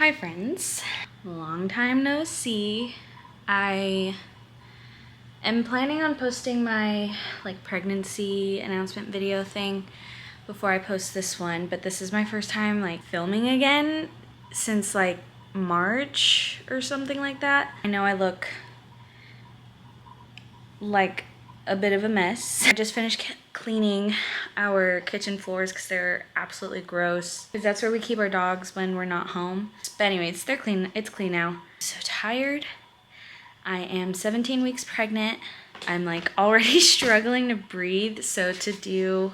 Hi friends, long time no see. I am planning on posting my pregnancy announcement video thing before I post this one, but this is my first time filming again since March or something like that. I know I look like a bit of a mess. I just finished cleaning our kitchen floors because they're absolutely gross. Because that's where we keep our dogs when we're not home. But anyways, they're clean. It's clean now. I'm so tired. I am 17 weeks pregnant. I'm already struggling to breathe. So to do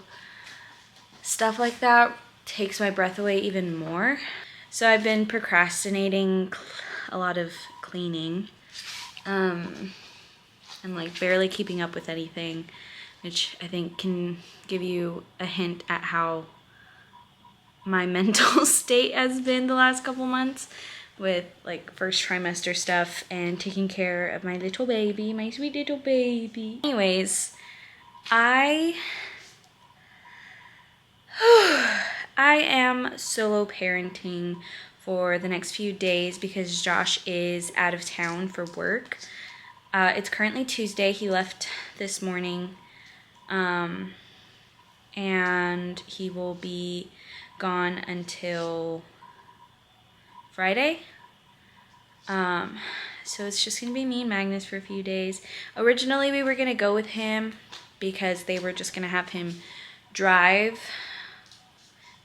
stuff like that takes my breath away even more. So I've been procrastinating a lot of cleaning. And barely keeping up with anything, which I think can give you a hint at how my mental state has been the last couple months with first trimester stuff and taking care of my little baby, my sweet little baby. Anyways, I am solo parenting for the next few days because Josh is out of town for work. It's currently Tuesday. He left this morning, and he will be gone until Friday. So it's just gonna be me and Magnus for a few days. Originally, we were gonna go with him because they were just gonna have him drive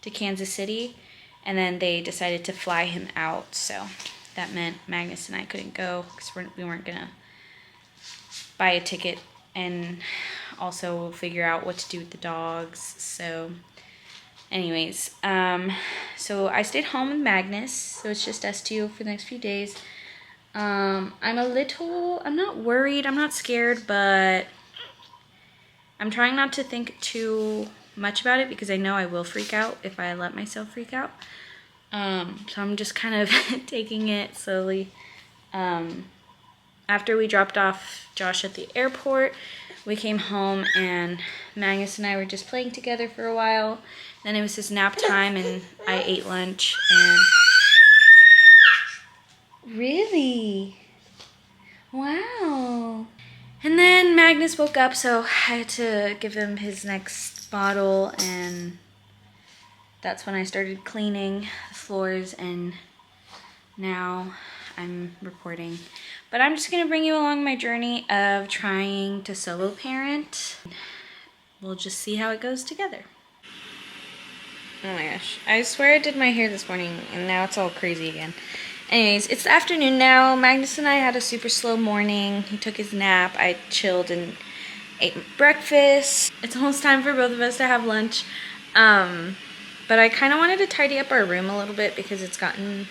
to Kansas City, and then they decided to fly him out. So that meant Magnus and I couldn't go because we weren't gonna buy a ticket and also figure out what to do with the dogs. So anyways, so I stayed home with Magnus, so it's just us two for the next few days. I'm not worried, I'm not scared, but I'm trying not to think too much about it because I know I will freak out if I let myself freak out. So I'm just kind of taking it slowly. After we dropped off Josh at the airport, we came home and Magnus and I were just playing together for a while. Then it was his nap time and I ate lunch and... Really? Wow. And then Magnus woke up, so I had to give him his next bottle, and that's when I started cleaning the floors, and now I'm recording. But I'm just gonna bring you along my journey of trying to solo parent. We'll just see how it goes together. Oh my gosh, I swear I did my hair this morning and now it's all crazy again. Anyways, it's the afternoon now. Magnus and I had a super slow morning. He took his nap, I chilled and ate breakfast. It's almost time for both of us to have lunch. But I kind of wanted to tidy up our room a little bit because it's gotten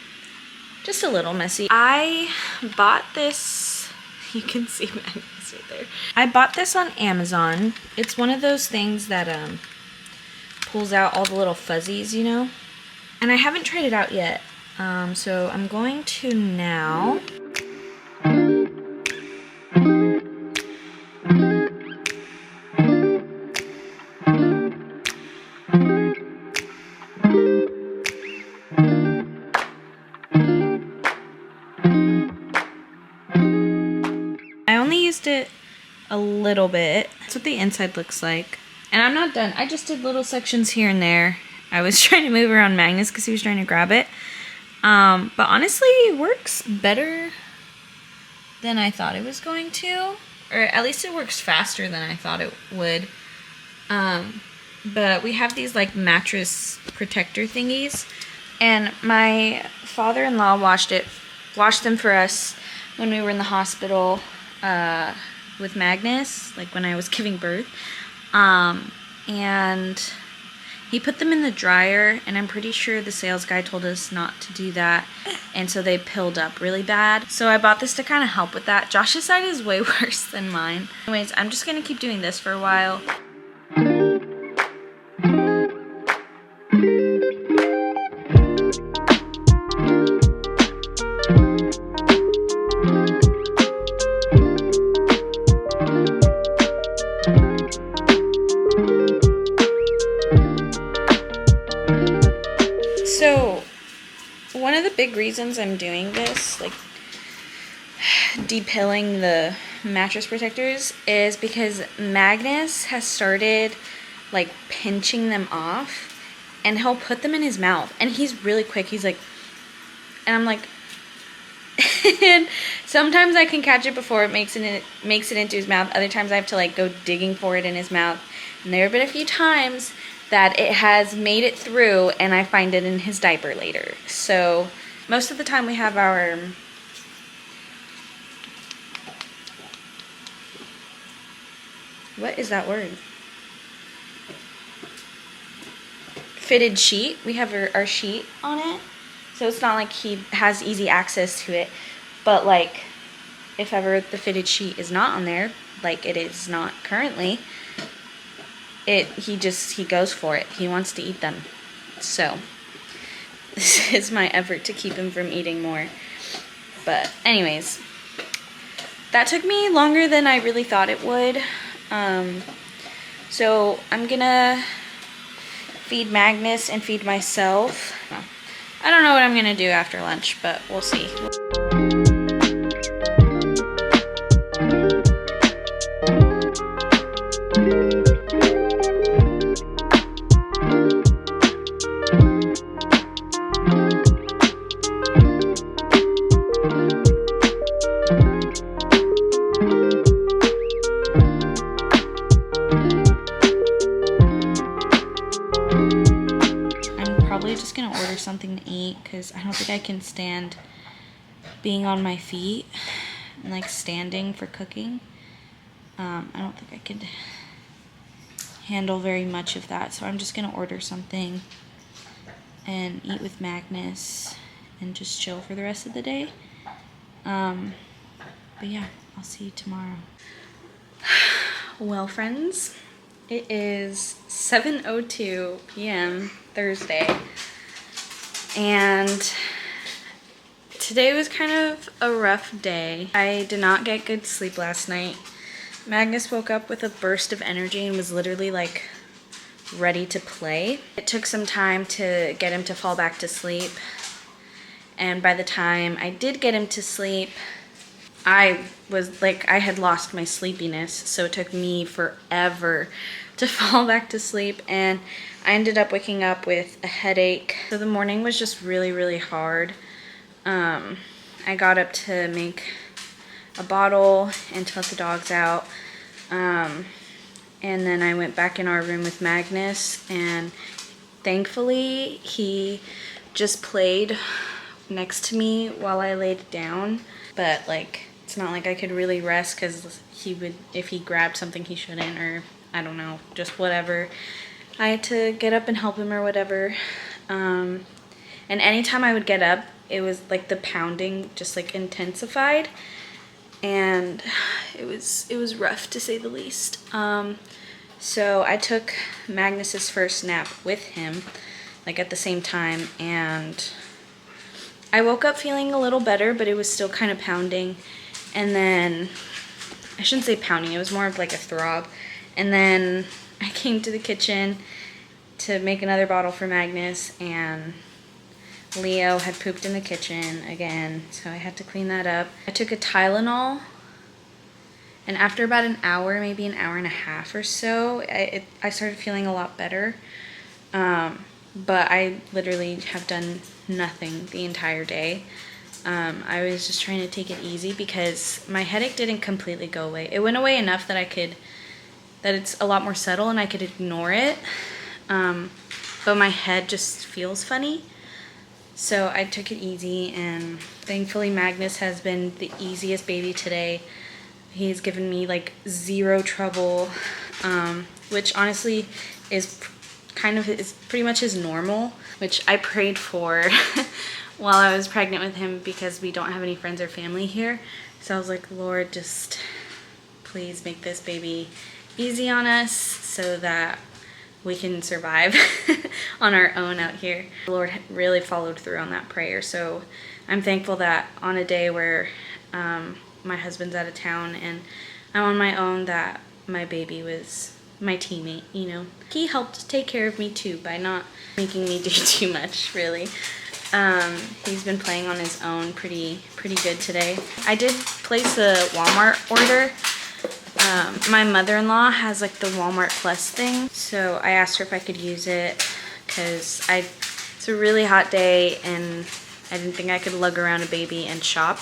just a little messy. I bought this, you can see Magnus right there. I bought this on Amazon. It's one of those things that pulls out all the little fuzzies, you know? And I haven't tried it out yet. So I'm going to now. I only used it a little bit. That's what the inside looks like. And I'm not done. I just did little sections here and there. I was trying to move around Magnus because he was trying to grab it. But honestly, it works better than I thought it was going to. Or at least it works faster than I thought it would. But we have these mattress protector thingies. And my father-in-law washed them for us when we were in the hospital with Magnus, when I was giving birth. And he put them in the dryer, and I'm pretty sure the sales guy told us not to do that, and so they pilled up really bad. So I bought this to kind of help with that. Josh's side is way worse than mine. Anyways, I'm just gonna keep doing this for a while. reasons I'm doing this, like depilling the mattress protectors, is because Magnus has started like pinching them off, and he'll put them in his mouth, and he's really quick. He's like, and I'm like, and sometimes I can catch it before it makes it into his mouth. Other times I have to like go digging for it in his mouth. And there have been a few times that it has made it through and I find it in his diaper later. So most of the time we have our what is that word? Fitted sheet. We have our sheet on it. So it's not like he has easy access to it, but like if ever the fitted sheet is not on there, like it is not currently, he goes for it. He wants to eat them. So this is my effort to keep him from eating more. But anyways, that took me longer than I really thought it would. So I'm gonna feed Magnus and feed myself. I don't know what I'm gonna do after lunch, but we'll see. Just gonna order something to eat because I don't think I can stand being on my feet and like standing for cooking. I don't think I could handle very much of that, so I'm just gonna order something and eat with Magnus and just chill for the rest of the day. But yeah, I'll see you tomorrow. Well, friends, it is 7:02 p.m. Thursday, and today was kind of a rough day. I did not get good sleep last night. Magnus woke up with a burst of energy and was literally like ready to play. It took some time to get him to fall back to sleep, and by the time I did get him to sleep, I was like, I had lost my sleepiness, so it took me forever to fall back to sleep, and I ended up waking up with a headache. So the morning was just really, really hard. I got up to make a bottle and to let the dogs out. And then I went back in our room with Magnus, and thankfully he just played next to me while I laid down. But like, it's not like I could really rest because he would, if he grabbed something he shouldn't, or I don't know, just whatever. I had to get up and help him or whatever. And anytime I would get up, it was like the pounding just like intensified. And it was rough to say the least. So I took Magnus's first nap with him, like at the same time, and I woke up feeling a little better, but it was still kind of pounding. And then, I shouldn't say pounding, it was more of like a throb. And then I came to the kitchen to make another bottle for Magnus, and Leo had pooped in the kitchen again, so I had to clean that up. I took a Tylenol, and after about an hour, maybe an hour and a half or so, I started feeling a lot better. But I literally have done nothing the entire day. I was just trying to take it easy because my headache didn't completely go away. It went away enough that that it's a lot more subtle and I could ignore it. But my head just feels funny. So I took it easy, and thankfully Magnus has been the easiest baby today. He's given me like zero trouble, which honestly is pretty much his normal, which I prayed for while I was pregnant with him because we don't have any friends or family here. So I was like, Lord, just please make this baby easy on us so that we can survive on our own out here. The Lord really followed through on that prayer. So I'm thankful that on a day where my husband's out of town and I'm on my own, that my baby was my teammate, you know. He helped take care of me too by not making me do too much, really. He's been playing on his own pretty good today. I did place a Walmart order. My mother-in-law has like the Walmart Plus thing, so I asked her if I could use it because it's a really hot day and I didn't think I could lug around a baby and shop.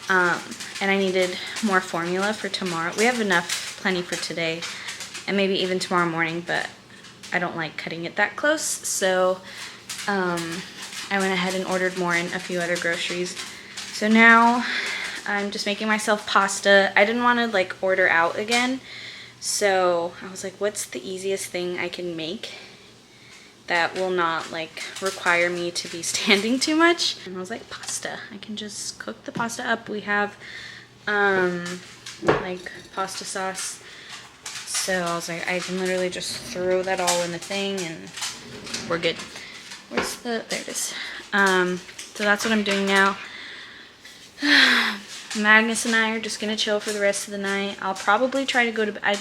And I needed more formula for tomorrow. We have plenty for today and maybe even tomorrow morning, but I don't like cutting it that close, so I went ahead and ordered more in a few other groceries. So now I'm just making myself pasta. I didn't want to like order out again, so I was like, what's the easiest thing I can make that will not like require me to be standing too much? And I was like, pasta. I can just cook the pasta up. We have like pasta sauce, so I was like, I can literally just throw that all in the thing and we're good. There it is. So that's what I'm doing now. Magnus and I are just gonna chill for the rest of the night. I'll probably try to go to bed.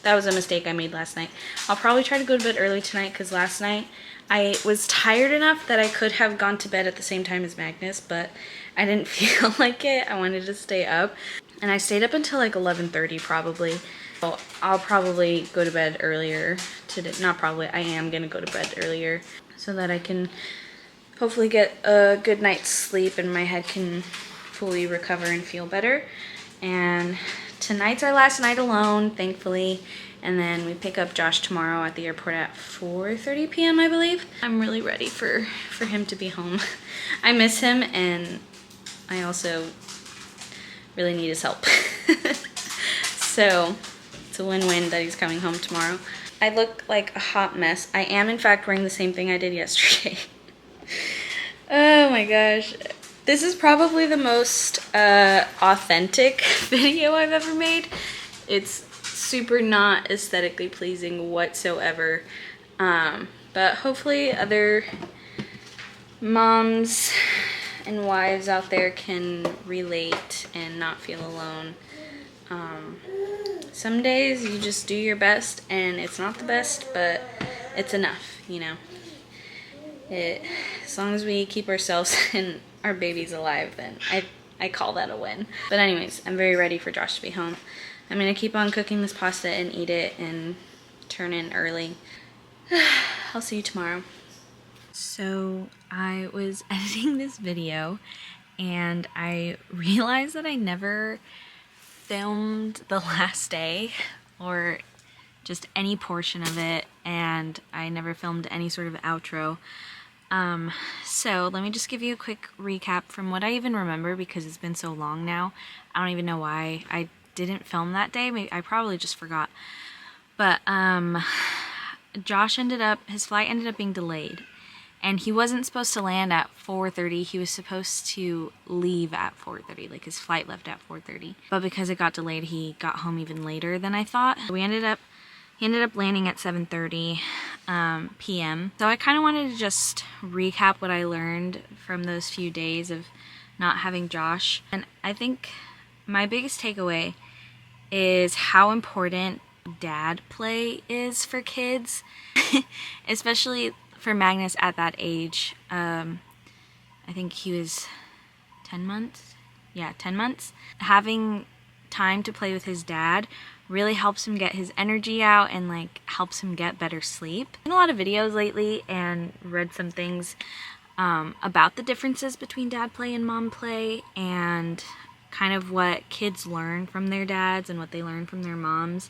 That was a mistake I made last night. I'll probably try to go to bed early tonight because last night I was tired enough that I could have gone to bed at the same time as Magnus, but I didn't feel like it. I wanted to stay up. And I stayed up until like 11:30 probably. So I'll probably go to bed earlier today. Not probably, I am gonna go to bed earlier so that I can hopefully get a good night's sleep and my head can fully recover and feel better. And tonight's our last night alone, thankfully. And then we pick up Josh tomorrow at the airport at 4:30 p.m. I believe. I'm really ready for him to be home. I miss him and I also really need his help. So it's a win-win that he's coming home tomorrow. I look like a hot mess. I am in fact wearing the same thing I did yesterday. Oh my gosh. This is probably the most authentic video I've ever made. It's super not aesthetically pleasing whatsoever. But hopefully other moms and wives out there can relate and not feel alone. Some days you just do your best and it's not the best, but it's enough, you know. As long as we keep ourselves and our babies alive, then I call that a win. But anyways, I'm very ready for Josh to be home. I'm gonna keep on cooking this pasta and eat it and turn in early. I'll see you tomorrow. So I was editing this video and I realized that I never filmed the last day or just any portion of it, and I never filmed any sort of outro. So let me just give you a quick recap from what I even remember because it's been so long now. I don't even know why I didn't film that day. Maybe I probably just forgot. But Josh his flight ended up being delayed. And he wasn't supposed to land at 4:30. He was supposed to leave at 4:30. Like his flight left at 4:30. But because it got delayed, he got home even later than I thought. He ended up landing at 7:30 p.m. So I kind of wanted to just recap what I learned from those few days of not having Josh. And I think my biggest takeaway is how important dad play is for kids, especially for Magnus at that age. I think he was 10 months. Yeah, 10 months. Having time to play with his dad really helps him get his energy out and like helps him get better sleep. I've seen a lot of videos lately and read some things about the differences between dad play and mom play and kind of what kids learn from their dads and what they learn from their moms.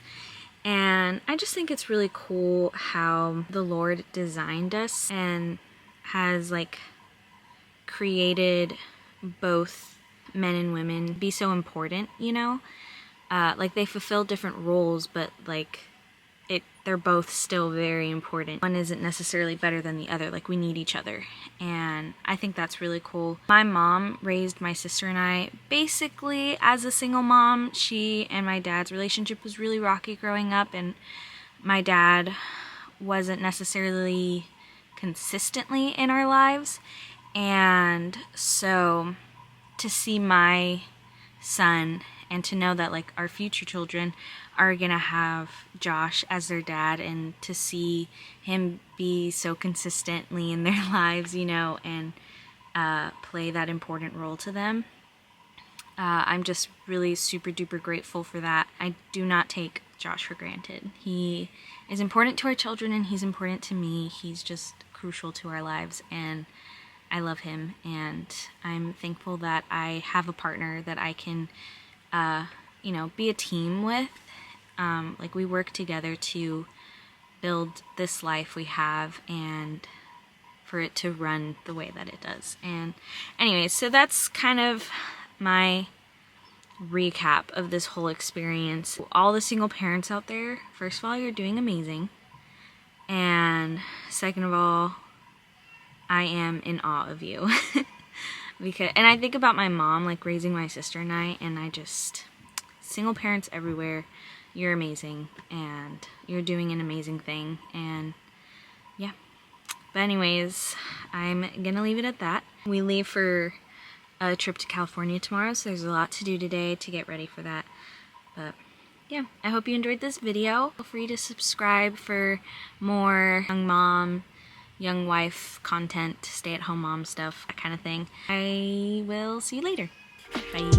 And I just think it's really cool how the Lord designed us and has like created both men and women be so important, you know? Like they fulfill different roles, but like they're both still very important. One isn't necessarily better than the other. Like we need each other. And I think that's really cool. My mom raised my sister and I basically as a single mom. She and my dad's relationship was really rocky growing up, and my dad wasn't necessarily consistently in our lives. And so to see my son and to know that like our future children are gonna have Josh as their dad, and to see him be so consistently in their lives, you know, and play that important role to them. I'm just really super duper grateful for that. I do not take Josh for granted. He is important to our children and he's important to me. He's just crucial to our lives and I love him, and I'm thankful that I have a partner that I can, you know, be a team with. Like we work together to build this life we have and for it to run the way that it does. And anyways, so that's kind of my recap of this whole experience. All the single parents out there, first of all, you're doing amazing. And second of all, I am in awe of you. And I think about my mom, like raising my sister and I just, single parents everywhere, you're amazing and you're doing an amazing thing, and yeah. But anyways, I'm gonna leave it at that. We leave for a trip to California tomorrow, so there's a lot to do today to get ready for that. But yeah, I hope you enjoyed this video. Feel free to subscribe for more young mom, young wife content, stay-at-home mom stuff, that kind of thing. I will see you later. Bye.